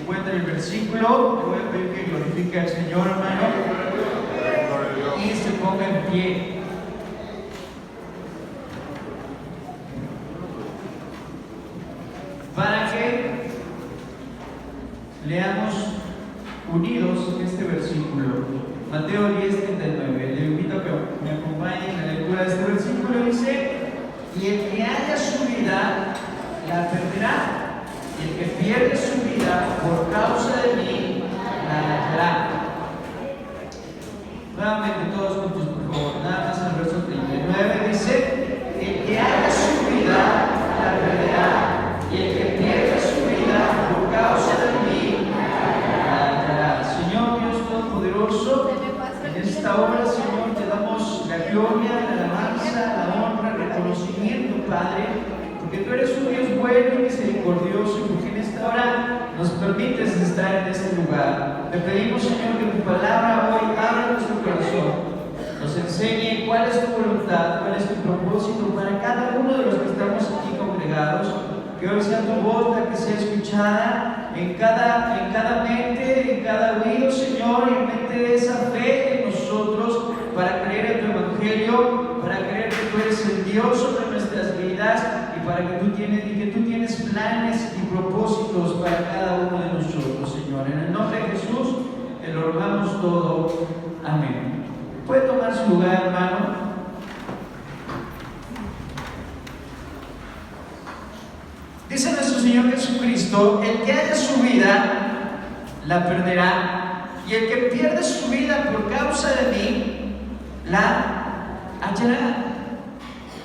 encuentra el versículo, le voy a pedir que glorifique al Señor, hermano, y se ponga en pie. Para que leamos unidos este versículo. Mateo 10:39. Le invito a que me acompañe en la lectura de este versículo. Dice: y el que haya su vida la perderá, y el que pierde su vida por causa de mí la hallará. Nuevamente todos juntos, por favor. Nada más el verso 39 dice: el que haya su vida la perderá, y el que pierde su vida por causa de mí la hallará. Señor Dios Todopoderoso, en esta hora, Señor, te damos la gloria, la alabanza, la honra, el reconocimiento, Padre, porque tú eres un Dios bueno y misericordioso, y porque en esta hora nos permites estar en este lugar. Te pedimos, Señor, que tu palabra hoy abra nuestro corazón, nos enseñe cuál es tu voluntad, cuál es tu propósito para cada uno de los que estamos aquí congregados. Que hoy sea tu voz la que sea escuchada en cada mente, en cada oído, Señor, y mete esa fe en nosotros para creer en tu evangelio, para creer que tú eres el Dios sobre nuestras vidas, y para que tú tienes planes y propósitos para cada uno de nosotros, Señor. En el nombre de Jesús te lo rogamos todo. Amén. ¿Puede tomar su lugar, hermano? Dice nuestro Señor Jesucristo: el que haya su vida la perderá, y el que pierde su vida por causa de mí la hallará.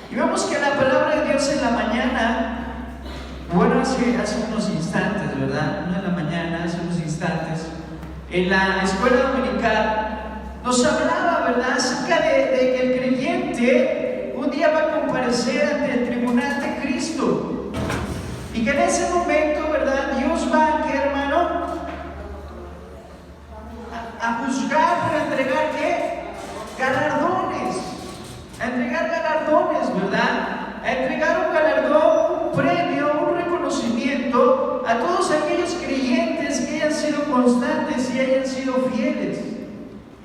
Y vemos que la palabra de Dios en la mañana, bueno, hace unos instantes, ¿verdad? No en la mañana, hace unos instantes, en la escuela dominical, nos hablaba, ¿verdad?, acerca de que el creyente un día va a comparecer ante el tribunal de Cristo. Y que en ese momento, ¿verdad?, Dios va a, ¿qué, hermano? A juzgar, para entregar, ¿qué? Galardones. A entregar galardones, ¿verdad? A entregar un galardón, un premio, un reconocimiento a todos aquellos creyentes que hayan sido constantes y hayan sido fieles.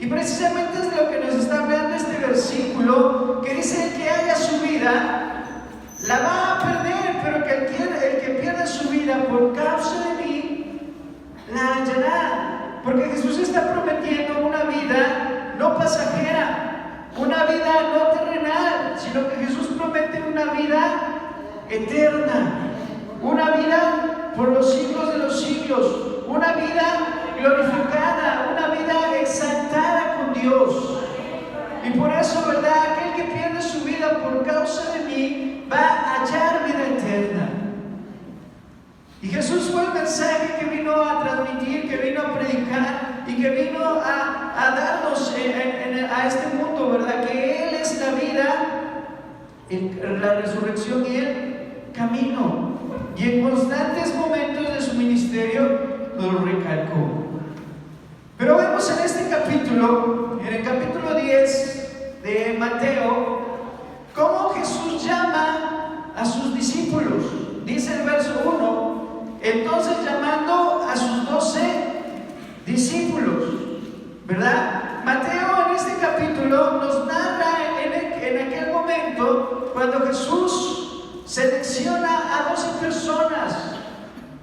Y precisamente es de lo que nos está hablando este versículo, que dice: el que haya su vida la va a perder, pero que el que pierda su vida por causa de mí la hallará. Porque Jesús está prometiendo una vida no pasajera, una vida no terrenal, sino que Jesús promete una vida eterna, una vida por los siglos de los siglos, una vida glorificada, una vida exaltada con Dios. Y por eso, ¿verdad?, aquel que pierde su vida por causa de mí va a hallar vida eterna. Y Jesús fue el mensaje que vino a transmitir, que vino a predicar y que vino a darnos a este mundo, ¿verdad?, que Él es la vida, la resurrección y el camino. Y en constantes momentos de su ministerio nos lo recalcó. Pero vemos en este capítulo, en el capítulo 10 de Mateo, cómo Jesús llama a sus discípulos. Dice el verso 1: entonces llamando a sus 12 discípulos, ¿verdad? Mateo en este capítulo nos narra en aquel momento cuando Jesús selecciona a 12 personas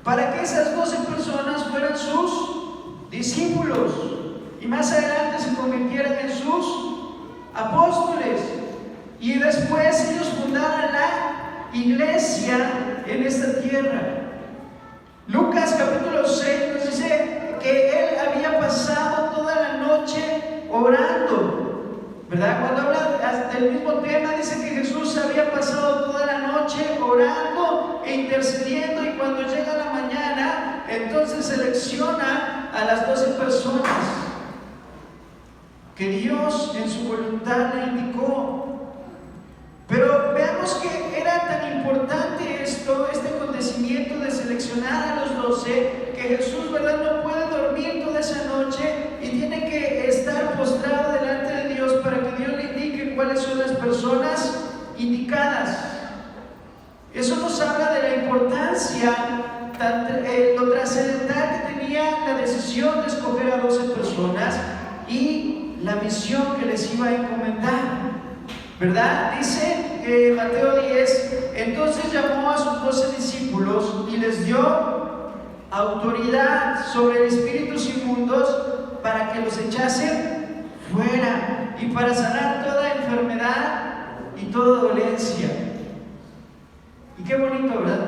para que esas 12 personas fueran sus discípulos y más adelante se convirtieran en sus apóstoles, y después ellos fundaron la iglesia en esta tierra. Lucas capítulo 6 nos dice que él había pasado toda la noche orando, ¿verdad? Cuando habla del mismo tema, dice que Jesús había pasado toda la noche orando e intercediendo, y cuando llega la mañana, entonces selecciona a las 12 personas que Dios en su voluntad le indicó. Pero veamos que era tan importante este acontecimiento de seleccionar a los 12, que Jesús, ¿verdad?, no puede dormir toda esa noche y tiene que estar postrado delante de Dios para que Dios le indique cuáles son las personas indicadas. Eso nos habla de la importancia, lo trascendental que tenía tenía la decisión de escoger a 12 personas y la misión que les iba a encomendar, ¿verdad? Dice Mateo 10, entonces llamó a sus 12 discípulos y les dio autoridad sobre espíritus inmundos para que los echasen fuera y para sanar toda enfermedad y toda dolencia. Y qué bonito, ¿verdad?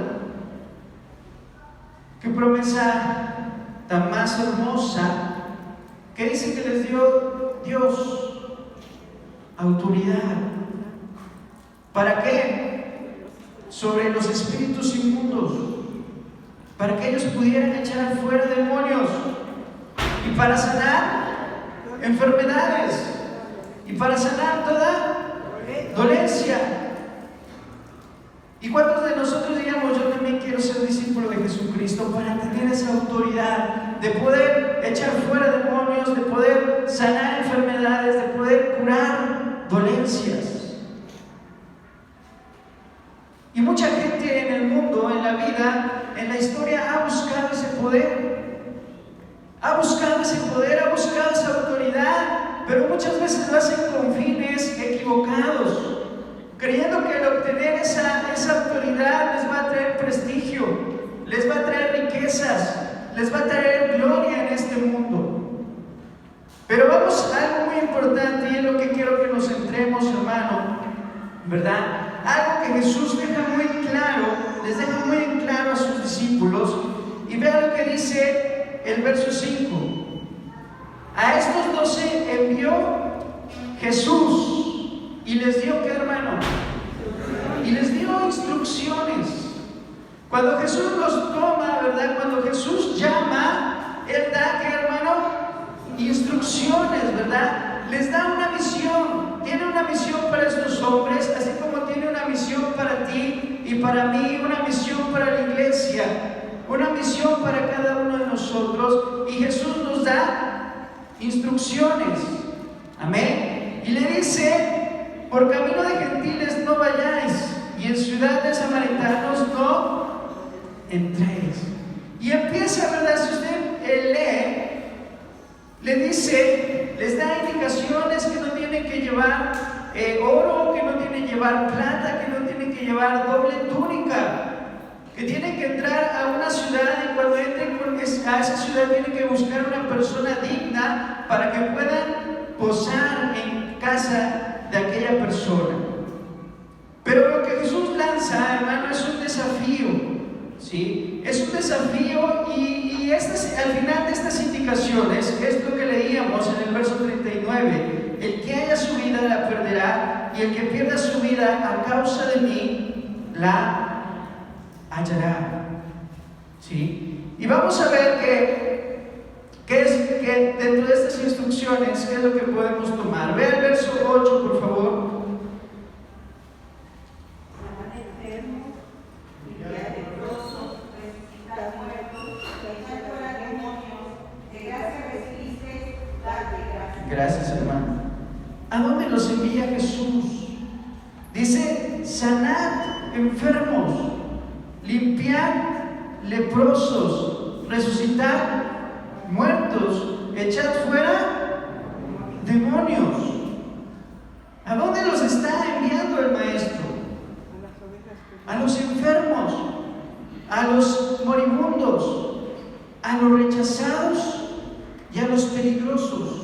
Qué promesa tan más hermosa, que dice que les dio Dios autoridad. ¿Para qué? Sobre los espíritus inmundos, para que ellos pudieran echar fuera demonios y para sanar enfermedades y para sanar toda dolencia. ¿Y cuántos de nosotros diríamos, yo también quiero ser discípulo de Jesucristo para tener esa autoridad de poder echar fuera demonios, de poder sanar enfermedades, de poder curar dolencias? Y mucha gente en el mundo, en la vida, en la historia ha buscado ese poder, ha buscado ese poder, ha buscado esa autoridad, pero muchas veces lo hacen con fines equivocados, creyendo que al obtener esa autoridad les va a traer prestigio, les va a traer riquezas, les va a traer gloria en este mundo. Pero vamos a algo muy importante, y es lo que quiero que nos centremos, hermano, ¿verdad? Algo que Jesús deja muy claro, les deja muy en claro a sus discípulos, y vean lo que dice el verso 5. A estos 12 envió Jesús y les dio, ¿qué, hermano? Y les dio instrucciones. Cuando Jesús los toma, ¿verdad? Cuando Jesús llama, Él da, ¿qué, hermano? Instrucciones, ¿verdad? Les da una misión. Tiene una misión para estos hombres, así como tiene una misión para ti y para mí, una misión para la iglesia, una misión para cada uno de nosotros. Y Jesús nos da instrucciones. Amén. Y le dice: por camino de gentiles no vayáis, y en ciudad de samaritanos no entréis. Y empieza, ¿verdad? Si usted lee, le dice, les da indicaciones que no tienen que llevar oro, que no tienen que llevar plata, que no tienen que llevar doble túnica, que tienen que entrar a una ciudad, y cuando entren a esa ciudad tienen que buscar una persona digna para que puedan posar en casa de aquella persona. Pero lo que Jesús lanza, hermano, es un desafío, ¿sí? Es un desafío, y al final de estas indicaciones es lo que leíamos en el verso 39: el que haya su vida la perderá, y el que pierda su vida a causa de mí la hallará, ¿sí? Y vamos a ver que dentro de estas instrucciones, ¿qué es lo que podemos tomar? Ve el verso 8, por favor. Gracias, hermano. ¿A dónde los envía Jesús? Dice: sanad enfermos, limpiad leprosos, resucitad muertos, echad fuera demonios. ¿A dónde los está enviando el Maestro? A los enfermos, a los moribundos, a los rechazados y a los peligrosos.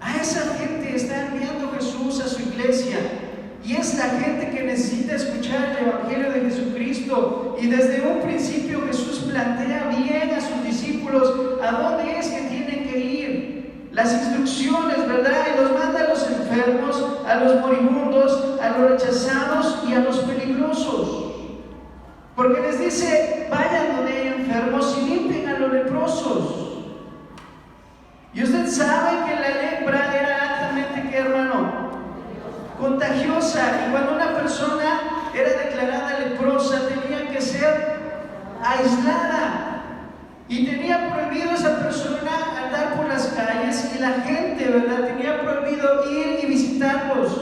A esa gente está enviando Jesús a su iglesia, y es la gente que necesita escuchar el Evangelio de Jesucristo. Y desde un principio Jesús plantea bien a sus discípulos a dónde es que tienen que ir, las instrucciones, ¿verdad? Y los manda a los enfermos, a los moribundos, a los rechazados y a los peligrosos, porque les dice: vayan donde hay enfermos y limpien a los leprosos. Y usted sabe que la lepra era altamente, ¿qué, hermano? Contagiosa. Y cuando una persona era declarada leprosa, tenía que ser aislada, y tenía prohibido esa persona andar por las calles, y la gente, ¿verdad?, tenía prohibido ir y visitarlos,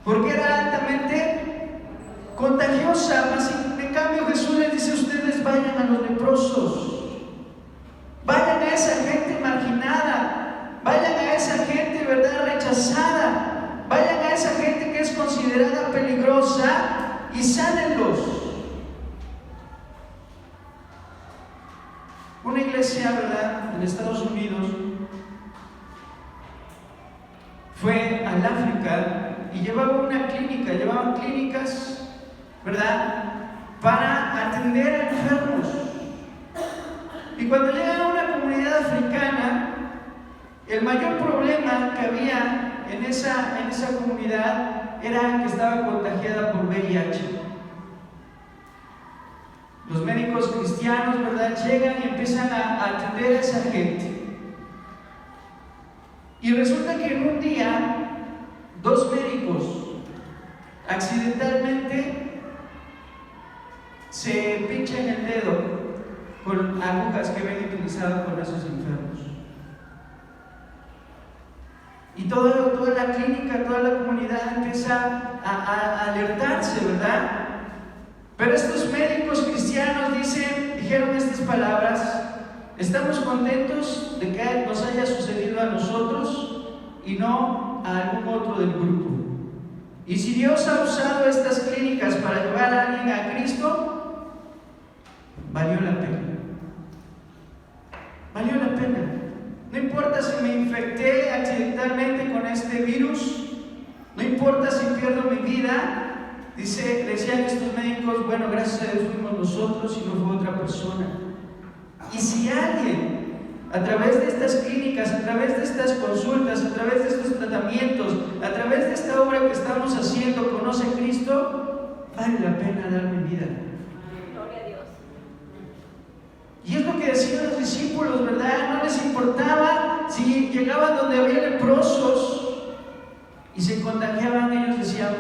porque era altamente contagiosa. Mas en cambio Jesús les dice: ustedes leprosos. Vayan a esa gente marginada, vayan a esa gente, ¿verdad?, rechazada, vayan a esa gente que es considerada peligrosa y sánenlos. Una iglesia, ¿verdad?, en Estados Unidos fue al África y llevaban clínicas, ¿verdad?, para atender a enfermos. Y cuando llegan a una comunidad africana, el mayor problema que había en esa comunidad era que estaba contagiada por VIH. Los médicos cristianos, ¿verdad?, llegan y empiezan a atender a esa gente. Y resulta que en un día, 2 médicos accidentalmente se pinchan el dedo con agujas que habían utilizado con esos enfermos. Y toda la clínica, toda la comunidad empieza a alertarse, ¿verdad? Pero estos médicos cristianos dijeron estas palabras: estamos contentos de que nos haya sucedido a nosotros y no a algún otro del grupo. Y si Dios ha usado estas clínicas para llevar a alguien a Cristo, valió la pena. Valió la pena. No importa si me infecté accidentalmente con este virus, no importa si pierdo mi vida. Decían estos médicos: bueno, gracias a Dios fuimos nosotros y no fue otra persona. Y si alguien, a través de estas clínicas, a través de estas consultas, a través de estos tratamientos, a través de esta obra que estamos haciendo, conoce a Cristo, vale la pena dar mi vida. Gloria a Dios. Y es lo que decían los discípulos, ¿verdad? No les importaba si llegaban donde había leprosos y se contagiaban. Ellos decían: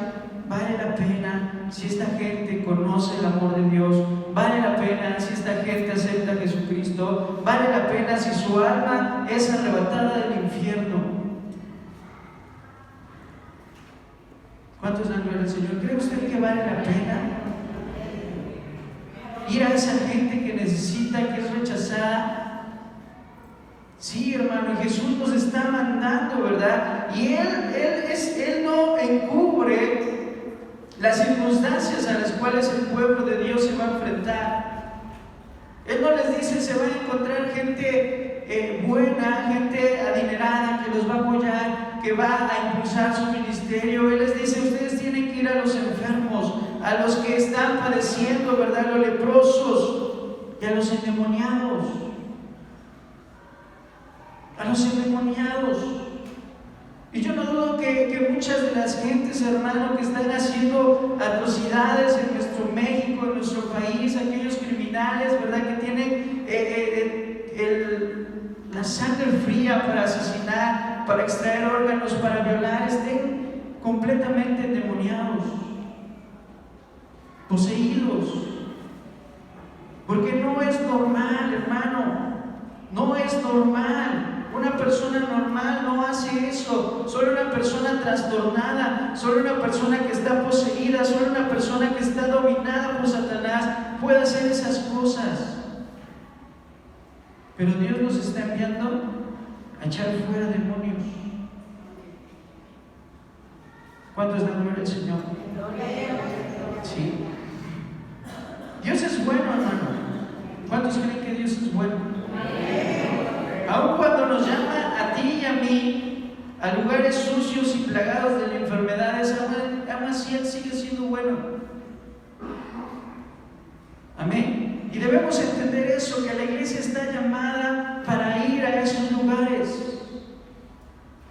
vale la pena si esta gente conoce el amor de Dios, vale la pena si esta gente acepta a Jesucristo, vale la pena si su alma es arrebatada del infierno. ¿Cuántos dan gloria al Señor? ¿Cree usted que vale la pena ir a esa gente que necesita, que es rechazada? Sí, hermano, Jesús nos está mandando, ¿verdad? Y Él no encubre las circunstancias a las cuales el pueblo de Dios se va a enfrentar. Él no les dice: se va a encontrar gente buena, gente adinerada que los va a apoyar, que va a impulsar su ministerio. Él les dice: ustedes tienen que ir a los enfermos, a los que están padeciendo, ¿verdad?, los leprosos y a los endemoniados. A los endemoniados. Y yo no dudo que muchas de las gentes, hermano, que están haciendo atrocidades en nuestro México, en nuestro país, aquellos criminales, ¿verdad?, que tienen la sangre fría para asesinar, para extraer órganos, para violar, estén completamente endemoniados, poseídos. Porque no es normal, hermano, no es normal. Una persona normal no hace eso. Solo una persona trastornada, solo una persona que está poseída, solo una persona que está dominada por Satanás puede hacer esas cosas. Pero Dios nos está enviando a echar fuera demonios. ¿Cuántos dan gloria al Señor? Sí. Dios es bueno, hermano. ¿Cuántos creen que Dios es bueno? Aun cuando nos llama a ti y a mí a lugares sucios y plagados de enfermedades, aún así Él sigue siendo bueno. Amén. Y debemos entender eso, que la iglesia está llamada para ir a esos lugares.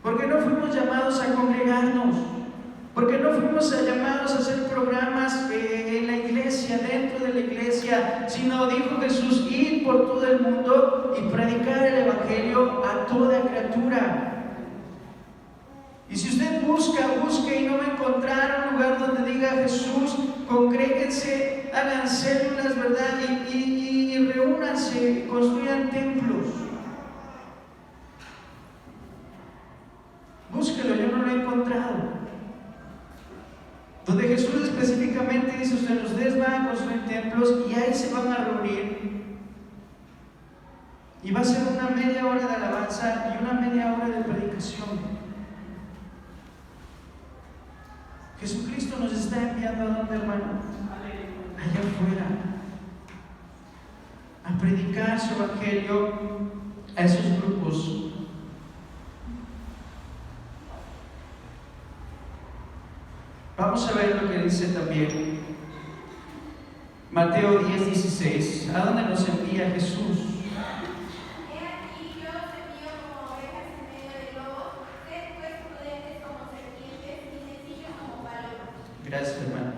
Porque no fuimos llamados a congregarnos, porque no fuimos llamados a hacer programas en la iglesia, dentro de la iglesia, sino dijo Jesús: ir por todo el mundo y predicar el evangelio a toda criatura. Y si usted busque y no va a encontrar un lugar donde diga Jesús, congréguense, hagan células, ¿verdad? Y reúnanse, construyan templos. Búsquelo, yo no lo he encontrado. Donde Jesús específicamente dice: ustedes van a construir templos y ahí se van a reunir Y va a ser una media hora de alabanza y una media hora de predicación. Jesucristo nos está enviando ¿a dónde, hermano? Allá afuera, a predicar su evangelio a esos grupos. Vamos a ver lo que dice también Mateo 10:16. ¿A dónde nos envía Jesús? He aquí yo os envío como ovejas en medio de lobos, sed pues prudentes como serpientes y sencillos como palomas. Gracias, hermano.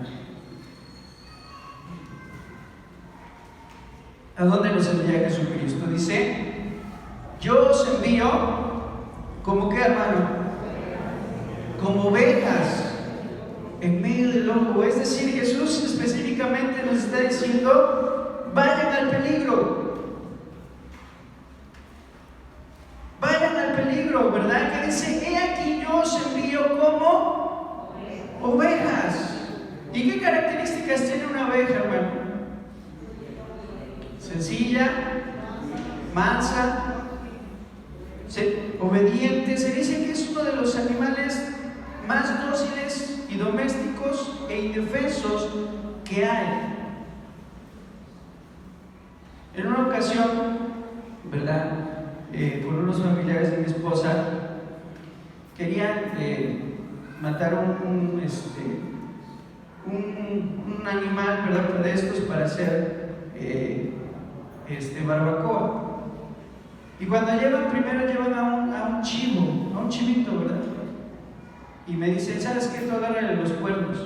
¿A dónde nos envía Jesucristo? Dice, yo os envío como ¿qué, hermano? Como ovejas en medio del lobo. Es decir, Jesús específicamente nos está diciendo, vayan al peligro. Vayan al peligro, ¿verdad? Que dice, he aquí yo os envío como ovejas. ¿Y qué características tiene una oveja, hermano? Sencilla, mansa, obediente. Se dice que es uno de los animales más dóciles y domésticos e indefensos que hay. En una ocasión, ¿verdad? Por unos familiares de mi esposa querían matar un animal, ¿verdad? De estos para hacer barbacoa. Y cuando primero llevan a un chivo, a un chivito, ¿verdad? Y me dicen, ¿sabes qué? Tú agárrale los cuernos.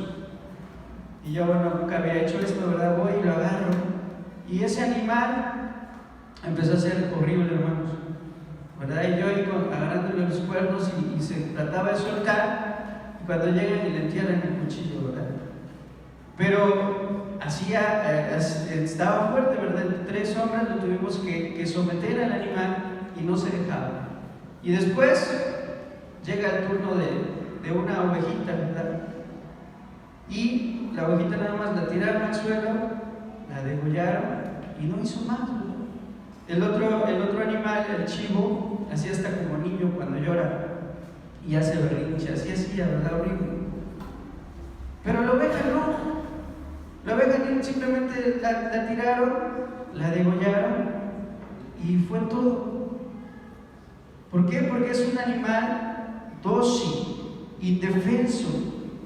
Y yo, bueno, nunca había hecho esto, ¿verdad? Voy y lo agarro. Y ese animal empezó a ser horrible, hermanos, ¿verdad? Y yo iba agarrándole los cuernos y se trataba de soltar. Y cuando llegan y le entierran el cuchillo, ¿verdad? Pero estaba fuerte, ¿verdad? Entre 3 hombres lo tuvimos que someter al animal y no se dejaba. Y después llega el turno de una ovejita, ¿verdad? Y la ovejita nada más la tiraron al suelo, la degollaron y no hizo más, ¿verdad? El otro animal, el chivo, así hasta como niño cuando llora y hace berrinche, así hacía, ¿verdad? Horrible. Pero la oveja no. La oveja simplemente la tiraron, la degollaron y fue todo. ¿Por qué? Porque es un animal dócil, indefenso.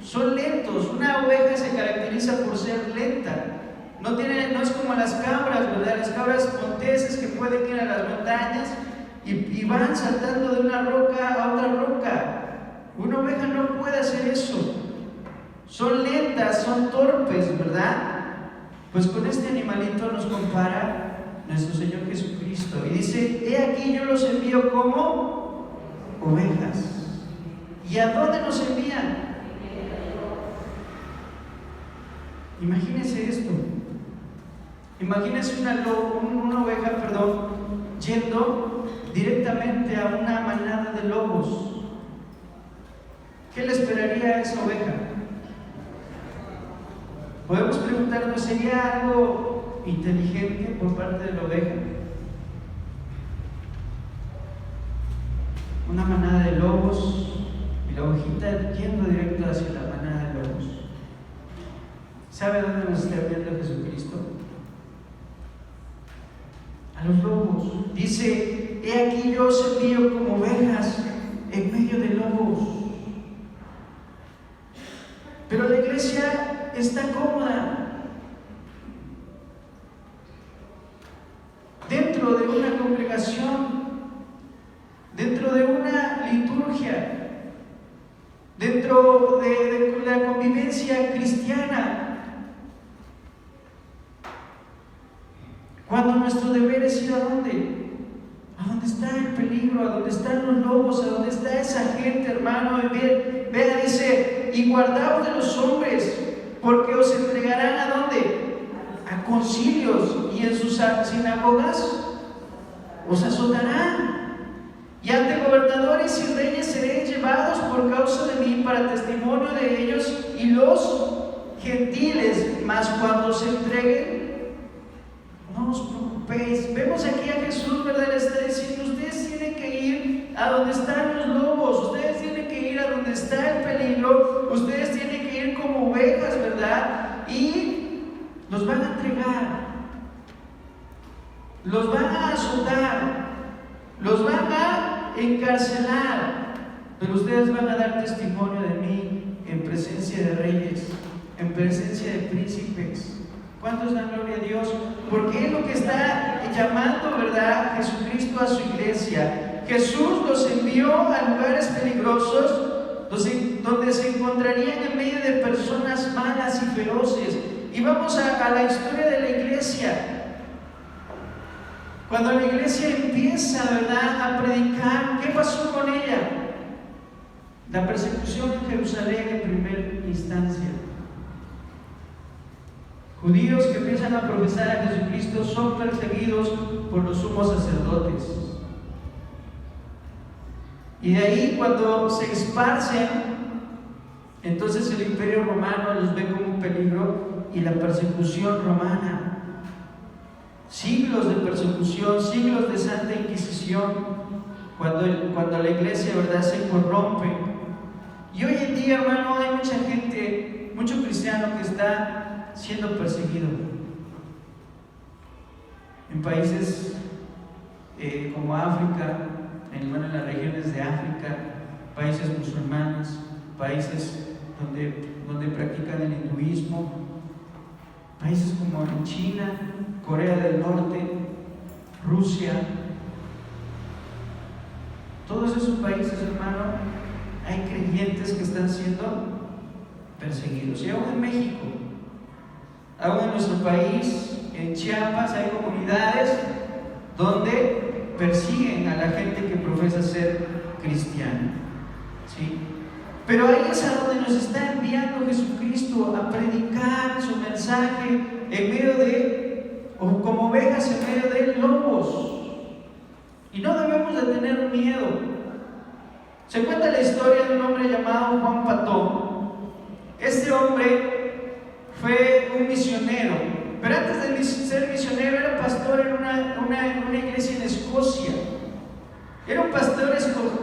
Son lentos. Una oveja se caracteriza por ser lenta. No es como las cabras, ¿verdad? Las cabras monteses que pueden ir a las montañas y van saltando de una roca a otra roca. Una oveja no puede hacer eso. Son lentas, son torpes, ¿verdad? Pues con este animalito nos compara nuestro Señor Jesucristo. Y dice, he aquí yo los envío como ovejas. ¿Y a dónde nos envían? Imagínense esto. Imagínense una oveja, yendo directamente a una manada de lobos. ¿Qué le esperaría a esa oveja? Podemos preguntarnos, ¿sería algo inteligente por parte de la oveja? Una manada de lobos y la ovejita yendo directo hacia la manada de lobos. ¿Sabe dónde nos está enviando Jesucristo? A los lobos. Dice, he aquí yo os envío como ovejas en medio de lobos. Pero la iglesia está cómoda dentro de una congregación, dentro de una liturgia, dentro de la convivencia cristiana, cuando nuestro deber es ir ¿a dónde? A donde está el peligro, a donde están los lobos, a donde está esa gente, hermano. Vea, dice, y guardaos de los hombres, porque os entregarán ¿a dónde? A concilios, y en sus sinagogas os azotarán, y ante gobernadores y reyes seréis llevados por causa de mí para testimonio de ellos y los gentiles. Mas cuando se entreguen, no os preocupéis. ocupéis. Vemos aquí a Jesús, ¿verdad? Le está diciendo, ustedes tienen que ir a donde están los lobos, ustedes tienen que ir a donde está el peligro, ustedes tienen que ir como ovejas, ¿verdad? Y los van a entregar, los van a azotar, los van a encarcelar, pero ustedes van a dar testimonio de mí en presencia de reyes, en presencia de príncipes. ¿Cuántos dan gloria a Dios? Porque es lo que está llamando, ¿verdad?, Jesucristo a su iglesia. Jesús los envió a lugares peligrosos donde se encontrarían en medio de personas malas y feroces. Y vamos a la historia de la iglesia. Cuando la iglesia empieza, ¿verdad?, a predicar, ¿qué pasó con ella? La persecución en Jerusalén en primera instancia. Judíos que empiezan a profesar a Jesucristo son perseguidos por los sumos sacerdotes. Y de ahí, cuando se esparcen, entonces el imperio romano los ve como un peligro y la persecución romana. Siglos de persecución, siglos de Santa Inquisición, cuando la iglesia, ¿verdad?, se corrompe. Y hoy en día, hermano, hay mucha gente, mucho cristiano que está siendo perseguido en países como África, en las regiones de África, países musulmanes, países donde practican el hinduismo, países como en China, Corea del Norte, Rusia. Todos esos países, hermano, hay creyentes que están siendo perseguidos. Y aún en México, aún en nuestro país, en Chiapas, hay comunidades donde persiguen a la gente que profesa ser cristiana, ¿sí? Pero ahí es a donde nos está enviando Jesucristo a predicar su mensaje en medio o como ovejas en medio de lobos. Y no debemos de tener miedo. Se cuenta la historia de un hombre llamado Juan Patón. Este hombre fue un misionero, pero antes de ser misionero era pastor en una iglesia en Escocia. Era un pastor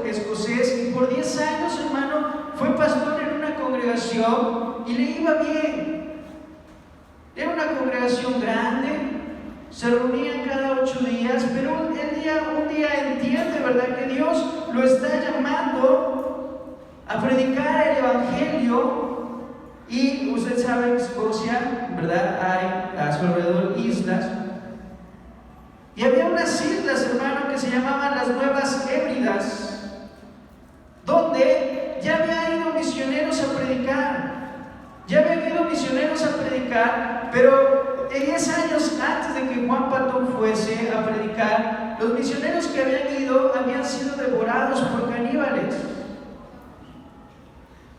escocés y por 10 años, hermano, fue pastor en una congregación y le iba bien. Era una congregación grande, se reunían cada 8 días, pero un día entiende, ¿verdad?, que Dios lo está llamando a predicar el evangelio. Y usted sabe que en Escocia, ¿verdad?, hay a su alrededor islas. Y había unas islas, hermano, que se llamaban las Nuevas Hébridas, donde ya había ido misioneros a predicar. Pero 10 años antes de que Juan Patón fuese a predicar, los misioneros que habían ido habían sido devorados por caníbales.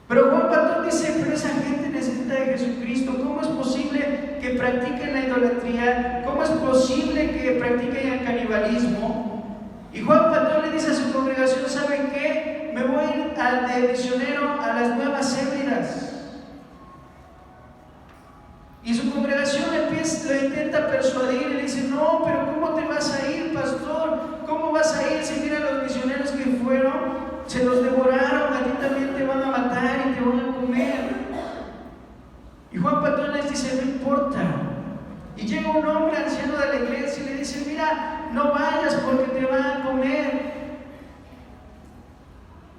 Pero Juan Patón dice, pero esa gente necesita de Jesucristo. ¿Cómo es posible que practiquen la idolatría? ¿Cómo es posible que practiquen el canibalismo? Y Juan Patón le dice a su congregación, ¿saben qué? Me voy a ir de misionero a las Nuevas Hébridas. Y su congregación lo intenta persuadir y le dice, no, pero ¿cómo te vas a ir, pastor? ¿Cómo vas a ir si mira los misioneros que fueron? Se los devoraron, a ti también te van a matar y te van a comer. Y Juan Patón les dice, no importa. Y llega un hombre anciano de la iglesia y le dice, mira, no vayas porque te van a comer.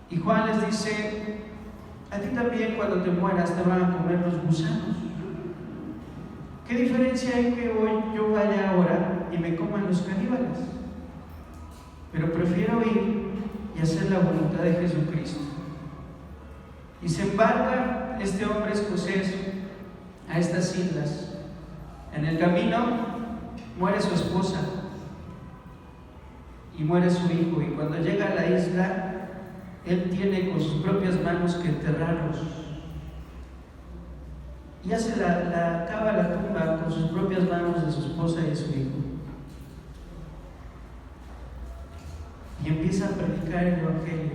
Y Juan les dice, a ti también cuando te mueras te van a comer los gusanos. ¿Qué diferencia hay que hoy yo vaya ahora y me coman los caníbales? Pero prefiero ir y hacer la voluntad de Jesucristo. Y se embarca este hombre escocés a estas islas. En el camino muere su esposa y muere su hijo, y cuando llega a la isla, él tiene con sus propias manos que enterrarlos. Y hace cava la tumba con sus propias manos de su esposa y de su hijo. Y empieza a predicar el evangelio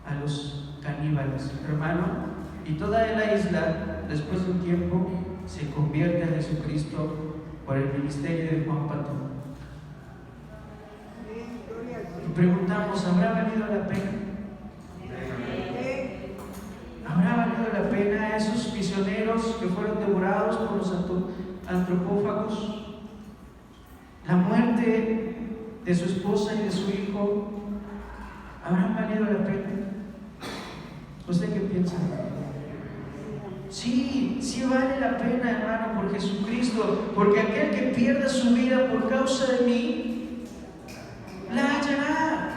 a los caníbales, hermano. Y toda la isla, después de un tiempo, se convierte a Jesucristo por el ministerio de Juan Patón. preguntamos, ¿habrá valido la pena? ¿Habrá valido la pena esos misioneros que fueron devorados por los antropófagos? ¿La muerte de su esposa y de su hijo? ¿Habrán valido la pena? ¿Usted qué piensa? Sí, sí vale la pena, hermano, por Jesucristo, porque aquel que pierda su vida por causa de mí, la hallará.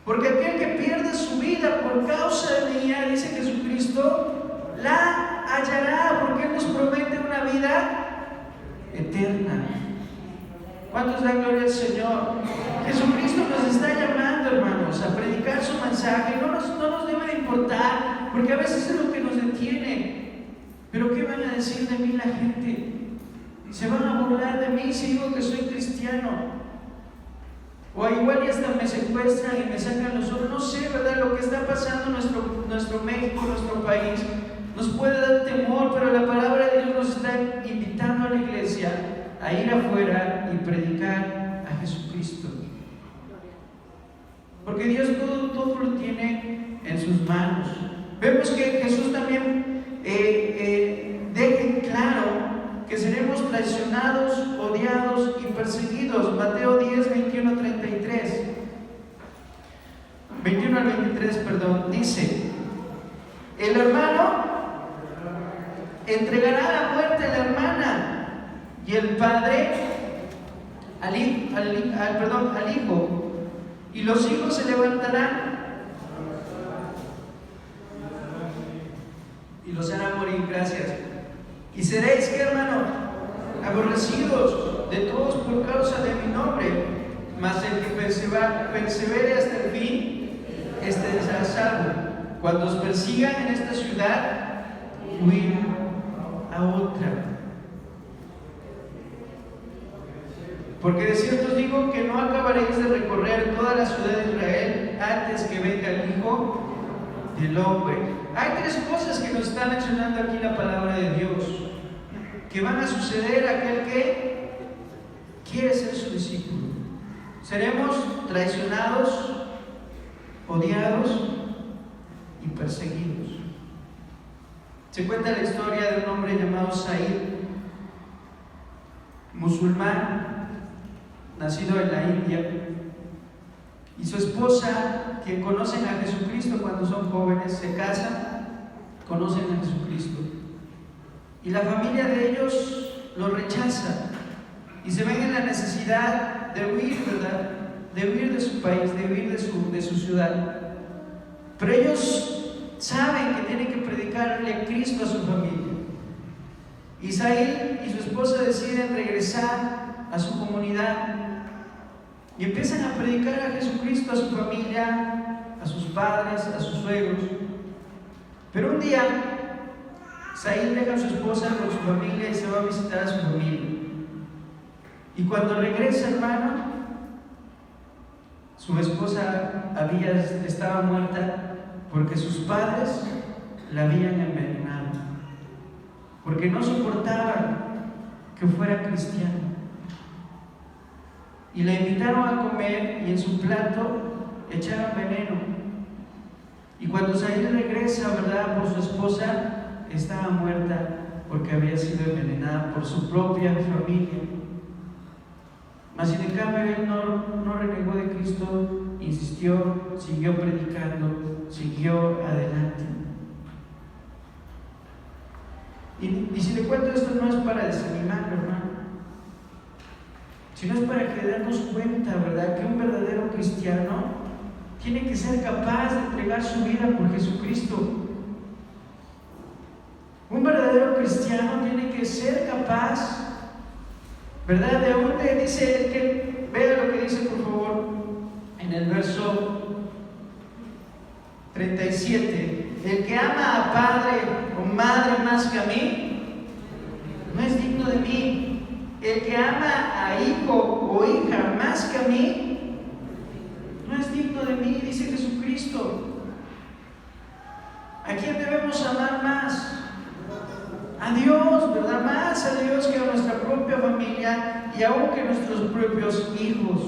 Porque aquel que pierda su vida por causa de mí, dice Jesucristo, la hallará, porque Él nos promete una vida eterna. ¿Cuántos dan gloria al Señor? Jesucristo nos está llamando, hermanos, a predicar su mensaje. No nos debe de importar, porque a veces es lo que nos detiene. Pero ¿qué van a decir de mí la gente? ¿Se van a burlar de mí si digo que soy cristiano? O igual y hasta me secuestran y me sacan los ojos. No sé, ¿verdad? Lo que está pasando en nuestro México, nuestro país, nos puede dar temor, pero la palabra de Dios nos está invitando a la iglesia a ir afuera y predicar a Jesucristo. Porque Dios todo lo tiene en sus manos. Vemos que Jesús también deja en claro que seremos traicionados, odiados y perseguidos. Mateo 10, 21 al 23, dice: el hermano entregará a la muerte a la hermana, y el padre al hijo, y los hijos se levantarán y los harán morir. Gracias. Y seréis, ¿qué, hermano? Aborrecidos de todos por causa de mi nombre, mas el que persevere hasta el fin, este será salvo. Cuando os persigan en esta ciudad, huid a otra. Porque de cierto os digo que no acabaréis de recorrer toda la ciudad de Israel antes que venga el Hijo del Hombre. Hay tres cosas que nos está mencionando aquí la palabra de Dios, que van a suceder a aquel que quiere ser su discípulo. Seremos traicionados, odiados y perseguidos. Se cuenta la historia de un hombre llamado Said, musulmán, nacido en la India, y su esposa, que conocen a Jesucristo cuando son jóvenes, se casan, conocen a Jesucristo, y la familia de ellos lo rechaza y se ven en la necesidad de huir, ¿verdad? De huir de su país, de huir de su ciudad. Pero ellos saben que tienen que predicarle a Cristo a su familia. Isaí y su esposa deciden regresar a su comunidad y empiezan a predicar a Jesucristo a su familia, a sus padres, a sus suegros. Pero un día, Isaí deja a su esposa con su familia y se va a visitar a su familia. Y cuando regresa, hermano, su esposa estaba muerta porque sus padres la habían envenenado, porque no soportaban que fuera cristiano. Y la invitaron a comer y en su plato echaron veneno. Y cuando Said regresa, ¿verdad?, por su esposa, estaba muerta porque había sido envenenada por su propia familia. Mas sin en cambio él no renegó de Cristo, insistió, siguió predicando, siguió adelante. Y si le cuento esto, no es para desanimarlo, hermano, sino es para que demos cuenta, ¿verdad?, que un verdadero cristiano tiene que ser capaz de entregar su vida por Jesucristo. Un verdadero cristiano tiene que ser capaz, ¿verdad?, de donde dice el que, vea lo que dice, por favor, en el verso 37: el que ama a padre o madre más que a mí, no es digno de mí. El que ama a hijo o hija más que a mí, no es digno de mí, dice Jesucristo. ¿A quién debemos amar más? A Dios, ¿verdad? Más a Dios que a nuestra propia familia y aún que a nuestros propios hijos.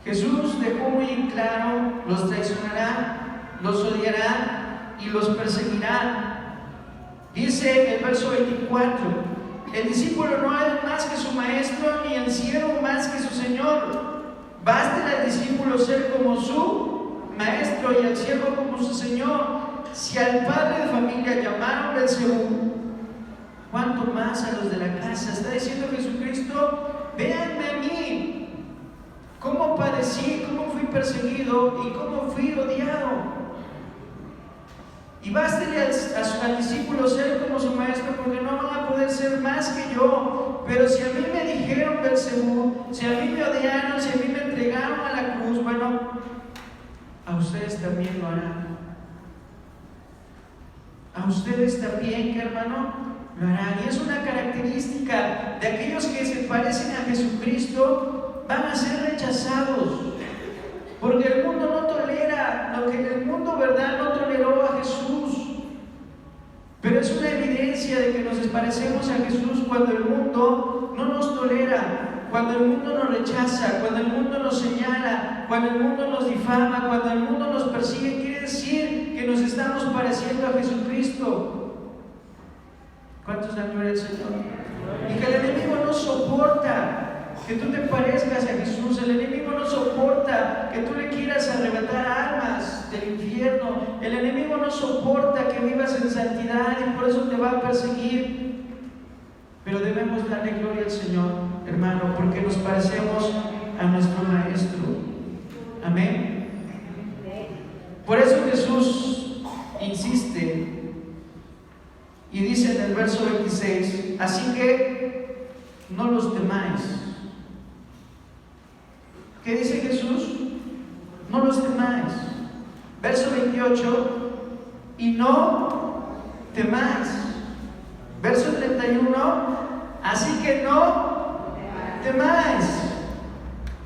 Jesús dejó muy claro: los traicionarán, los odiarán y los perseguirán. Dice el verso 24: el discípulo no es más que su maestro, ni el siervo más que su señor. Basta al discípulo ser como su maestro y al siervo como su señor. Si al padre de familia llamaron Beelzebú, ¿cuánto más a los de la casa? Está diciendo Jesucristo: véanme a mí, cómo padecí, cómo fui perseguido y cómo fui odiado. Y bástele al discípulo ser como su maestro, porque no van a poder ser más que yo. Pero si a mí me dijeron Beelzebú, si a mí me odiaron, si a mí me entregaron a la cruz, bueno, a ustedes también lo harán. A ustedes también, ¿qué hermano? Lo harán. Y es una característica de aquellos que se parecen a Jesucristo: van a ser rechazados. Porque el mundo no tolera lo que el mundo, ¿verdad?, no toleró a Jesús. Pero es una evidencia de que nos parecemos a Jesús cuando el mundo no nos tolera, cuando el mundo nos rechaza, cuando el mundo nos señala, cuando el mundo nos difama, cuando el mundo nos persigue. Quiere decir que nos estamos pareciendo a Jesucristo. ¿Cuántos dan gloria al Señor? Y que el enemigo no soporta que tú te parezcas a Jesús. El enemigo no soporta que tú le quieras arrebatar almas del infierno. El enemigo no soporta que vivas en santidad y por eso te va a perseguir. Pero debemos darle gloria al Señor, hermano, porque nos parecemos a nuestro Maestro. Amén. Por eso Jesús insiste y dice en el verso 26: así que no los temáis. ¿Qué dice Jesús? No los temáis. Verso 28: y no temáis. Verso 31: así que no temáis.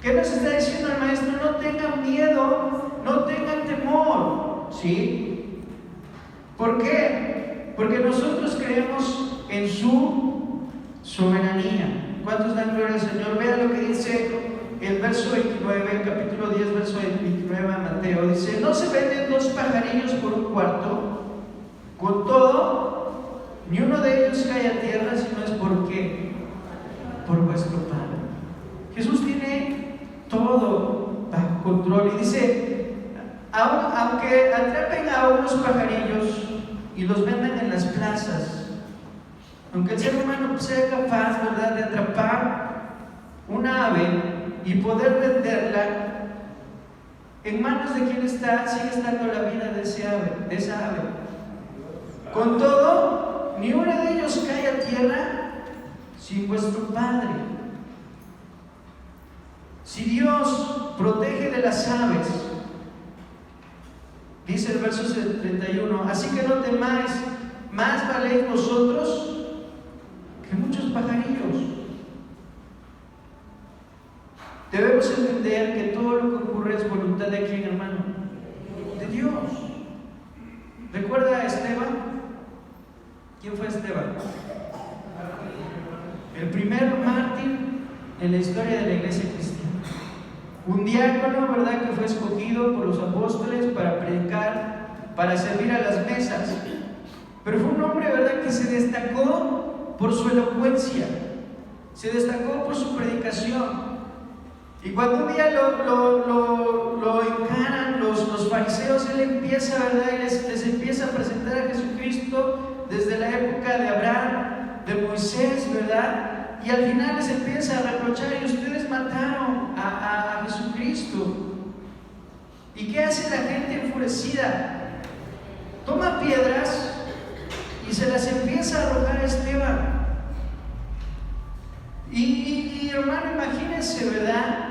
¿Qué nos está diciendo el Maestro? No tengan miedo, no tengan temor. ¿Sí? ¿Por qué? Porque nosotros creemos en su soberanía. ¿Cuántos dan gloria al Señor? Vean lo que dice el verso 29, el capítulo 10, verso 29 a Mateo. Dice: no se venden 2 pajarillos por un cuarto. Con todo, ni uno de ellos cae a tierra, sino es por qué, por vuestro Padre. Jesús tiene todo bajo control. Y dice: aunque atrapen a unos pajarillos y los vendan en las plazas, aunque el ser humano sea capaz, ¿verdad?, de atrapar una ave y poder venderla, en manos de quien está, sigue estando la vida de esa ave. Con todo, ni uno de ellos cae a tierra sin vuestro Padre. Si Dios protege de las aves, dice el verso 31, así que no temáis, más valéis vosotros que muchos pajarillos. Debemos entender que todo lo que ocurre es voluntad de quién, hermano, de Dios. ¿Recuerda a Esteban? ¿Quién fue Esteban? El primer mártir en la historia de la iglesia cristiana. Un diácono, ¿verdad?, que fue escogido por los apóstoles para predicar, para servir a las mesas. Pero fue un hombre, ¿verdad?, que se destacó por su elocuencia, se destacó por su predicación. Y cuando un día lo encaran los fariseos, él empieza, ¿verdad?, y les empieza a presentar a Jesucristo desde la época de Abraham, de Moisés, ¿verdad? Y al final les empieza a reprochar: y ustedes mataron a Jesucristo. ¿Y qué hace la gente enfurecida? Toma piedras y se las empieza a arrojar a Esteban. Y hermano, imagínense, ¿verdad?,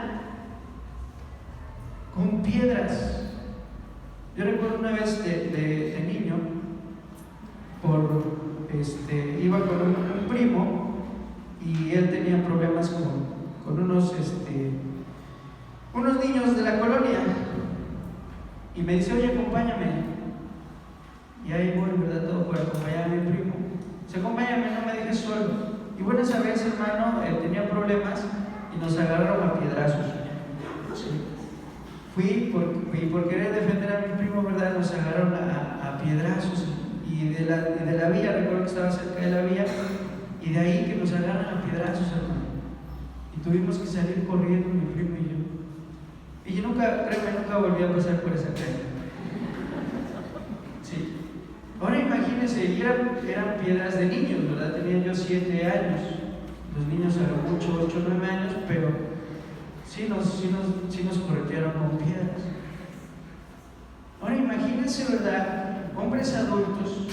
con piedras. Yo recuerdo una vez de niño, iba con un primo y él tenía problemas con unos niños de la colonia, y me dice: oye, acompáñame. Y ahí voy, ¿verdad?, todo por acompañar a mi primo. Dice: acompáñame, no me dejes solo. Y bueno, esa vez, hermano, tenía problemas y nos agarraron a piedrazos. ¿Sí? por querer defender a mi primo, ¿verdad? Nos agarraron a piedrazos y de la vía, recuerdo que estaba cerca de la vía, y de ahí que nos agarran a piedrazos, hermano. Y tuvimos que salir corriendo, mi primo y yo. Y yo nunca volví a pasar por esa calle. Sí. Ahora imagínense, eran piedras de niños, ¿verdad? Tenía yo 7 años. Los niños a lo mucho 8 o 9 años, pero sí nos corretearon con piedras. Ahora imagínense, ¿verdad? Hombres adultos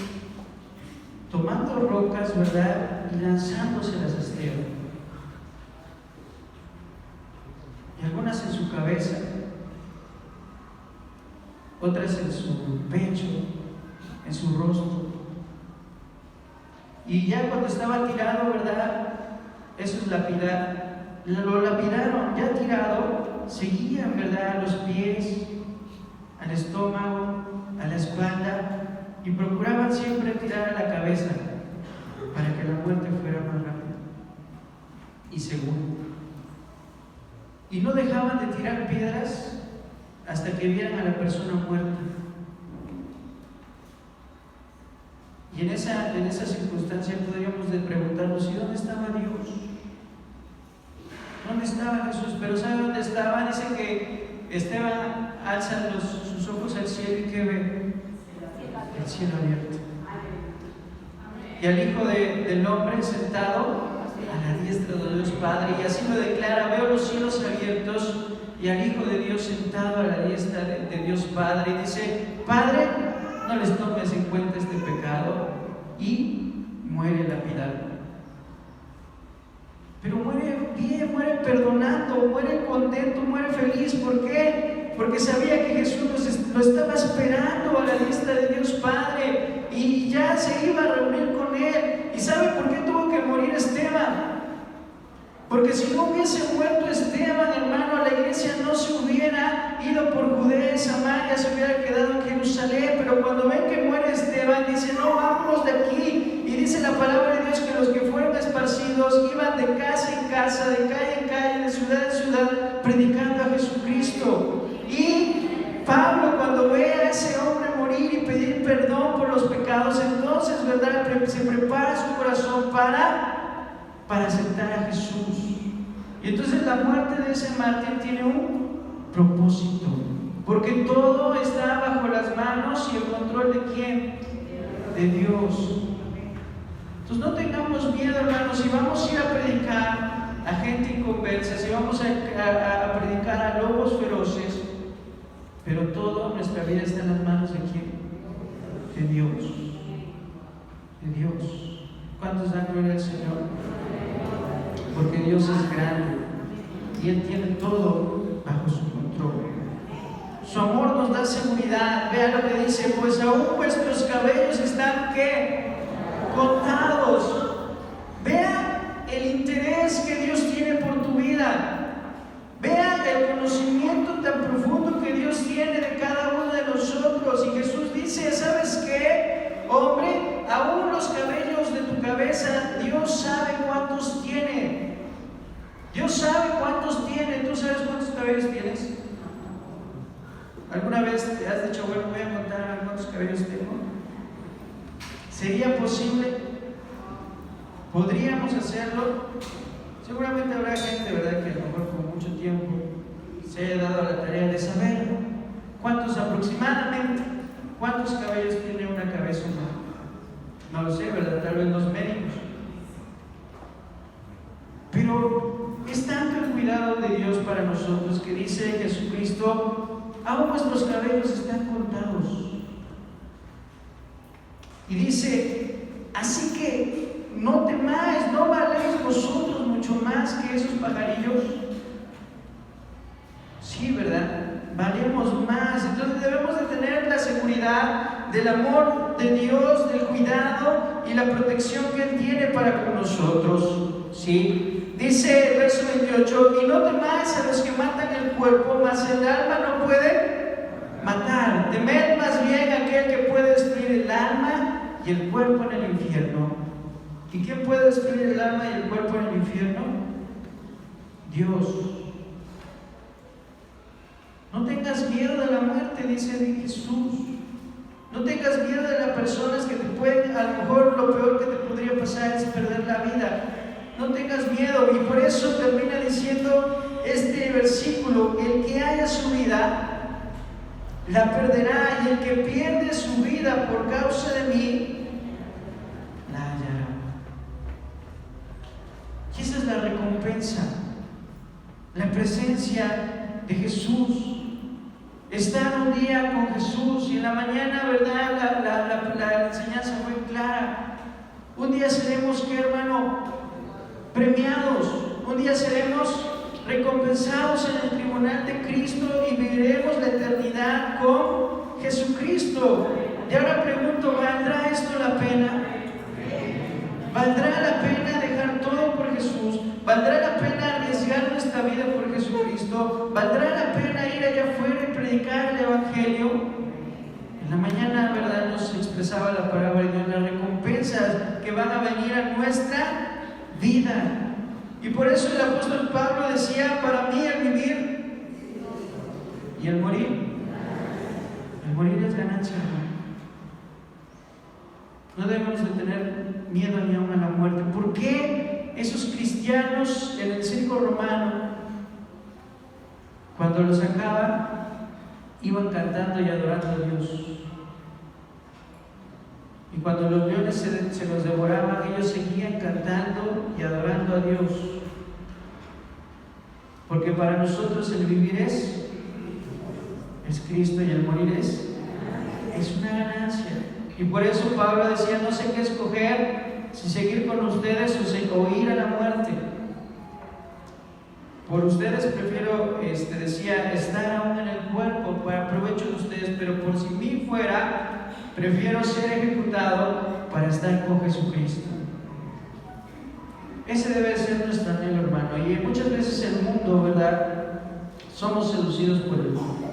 tomando rocas, ¿verdad? Y lanzándoselas a Esteban. Y algunas en su cabeza, otras en su pecho, en su rostro. Y ya cuando estaba tirado, ¿verdad? Eso es lapidar. Lo lapidaron, ya tirado, seguían, ¿verdad? A los pies, al estómago, a la espalda, y procuraban siempre tirar a la cabeza para que la muerte fuera más rápida y segura. Y no dejaban de tirar piedras hasta que vieran a la persona muerta. Y en esa circunstancia podríamos preguntarnos: ¿y dónde estaba Dios? ¿Dónde estaba Jesús? Pero ¿sabe dónde estaba? Dice que Esteban alza sus ojos al cielo y que ve el cielo abierto. Y al Hijo del Hombre sentado a la diestra de Dios Padre, y así lo declara: veo los cielos abiertos y al Hijo de Dios sentado a la diestra de Dios Padre. Y dice: Padre, no les tomes en cuenta este pecado. Y muere lapidado. Pero muere bien, muere perdonando, muere contento, muere feliz. ¿Por qué? Porque sabía que Jesús lo estaba esperando a la diestra de Dios Padre y ya se iba a reunir con él. ¿Y sabe por qué tuvo que morir Esteban? Porque si no hubiese muerto Esteban, hermano, la iglesia no se hubiera ido por Judea y Samaria, se hubiera quedado en Jerusalén. Pero cuando ven que muere Esteban, dicen: no, vámonos de aquí. Y dice la palabra de Dios que los que fueron esparcidos iban de casa en casa, de calle en calle, de ciudad en ciudad, predicando a Jesucristo. Y Pablo, cuando ve a ese hombre morir y pedir perdón por los pecados, entonces, ¿verdad?, se prepara su corazón para aceptar a Jesús. Y entonces la muerte de ese mártir tiene un propósito, porque todo está bajo las manos y el control de ¿quién? De Dios. Entonces no tengamos miedo, hermanos. Si vamos a ir a predicar a gente inconversa, si vamos a predicar a lobos feroces, pero toda nuestra vida está en las manos de ¿quién? De Dios. De Dios. ¿Cuántos dan gloria al Señor? Porque Dios es grande y Él tiene todo bajo su control. Su amor nos da seguridad. Vea lo que dice: pues aún vuestros cabellos están ¿qué? Contados. Vea el interés que Dios tiene por tu vida. Vea el conocimiento tan profundo que Dios tiene de cada uno de nosotros. Y Jesús dice: ¿sabes qué, hombre? Aún los cabellos de tu cabeza, Dios sabe cuántos tiene. Dios sabe cuántos tiene. ¿Tú sabes cuántos cabellos tienes? ¿Alguna vez te has dicho: bueno, voy a contar cuántos cabellos tengo? ¿Sería posible? ¿Podríamos hacerlo? Seguramente habrá gente, ¿verdad?, que a lo mejor con mucho tiempo se haya dado la tarea de saber cuántos aproximadamente, cuántos cabellos tiene una cabeza humana. No lo sé, ¿verdad? Tal vez los médicos. Pero es tanto el cuidado de Dios para nosotros que dice Jesucristo: aún vuestros cabellos están contados. Y dice: así que no temáis, ¿no valéis vosotros mucho más que esos pajarillos? Sí, ¿verdad? Valemos más. Entonces debemos de tener la seguridad del amor de Dios, del cuidado y la protección que Él tiene para con nosotros. ¿Sí? Dice el verso 28: y no temáis a los que matan el cuerpo, mas el alma no puede matar. Temed más bien a aquel que puede destruir el alma y el cuerpo en el infierno. ¿Y quién puede destruir el alma y el cuerpo en el infierno? Dios. No tengas miedo de la muerte, dice Jesús. No tengas miedo de las personas que te pueden, a lo mejor lo peor que te podría pasar es perder la vida. No tengas miedo, y por eso termina diciendo este versículo: el que haya su vida la perderá, y el que pierde su vida por causa de mí la hallará. Y esa es la recompensa, la presencia de Jesús. Estar un día con Jesús, y en la mañana, ¿verdad? La enseñanza fue clara. Un día seremos, ¿qué, hermano? Premiados. Un día seremos recompensados en el tribunal de Cristo y viviremos la eternidad con Jesucristo. Y ahora pregunto, ¿valdrá esto la pena? ¿Valdrá la pena dejar todo por Jesús? ¿Valdrá la pena arriesgar nuestra vida por Jesucristo? ¿Valdrá la pena ir allá afuera y predicar el Evangelio? En la mañana, ¿verdad?, nos expresaba la palabra de Dios, las recompensas que van a venir a nuestra vida. Y por eso el apóstol Pablo decía: para mí el vivir y el morir es ganancia. No debemos de tener miedo ni aún a la muerte. ¿Por qué esos cristianos en el circo romano, cuando los sacaban, iban cantando y adorando a Dios? Y cuando los leones se los devoraban, ellos seguían cantando y adorando a Dios. Porque para nosotros el vivir es Cristo, y el morir es una ganancia. Y por eso Pablo decía: no sé qué escoger, si seguir con ustedes o ir a la muerte. Por ustedes prefiero, decía, estar aún en el cuerpo para provecho de ustedes, pero por si mí fuera, prefiero ser ejecutado para estar con Jesucristo. Ese debe ser nuestro anhelo, hermano. Y muchas veces el mundo, ¿verdad?, somos seducidos por el mundo.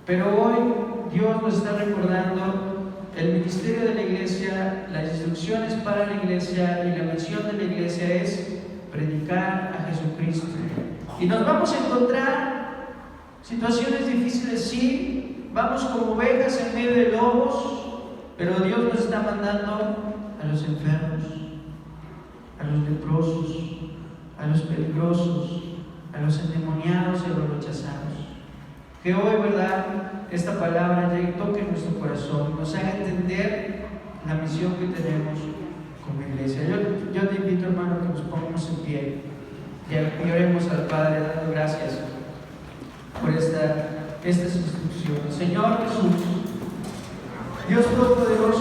Pero hoy Dios nos está recordando el ministerio de la iglesia, las instrucciones para la iglesia, y la misión de la iglesia es predicar a Jesucristo. Y nos vamos a encontrar situaciones difíciles, sí, vamos como ovejas en medio de lobos, pero Dios nos está mandando a los enfermos, a los leprosos, a los peligrosos, a los endemoniados y a los rechazados. Que hoy, ¿verdad?, esta palabra llegue, toque nuestro corazón, nos haga entender la misión que tenemos como iglesia. Yo te invito, hermano, a que nos pongamos en pie y oremos al Padre dando gracias por estas instrucciones. Señor Jesús, Dios Todopoderoso,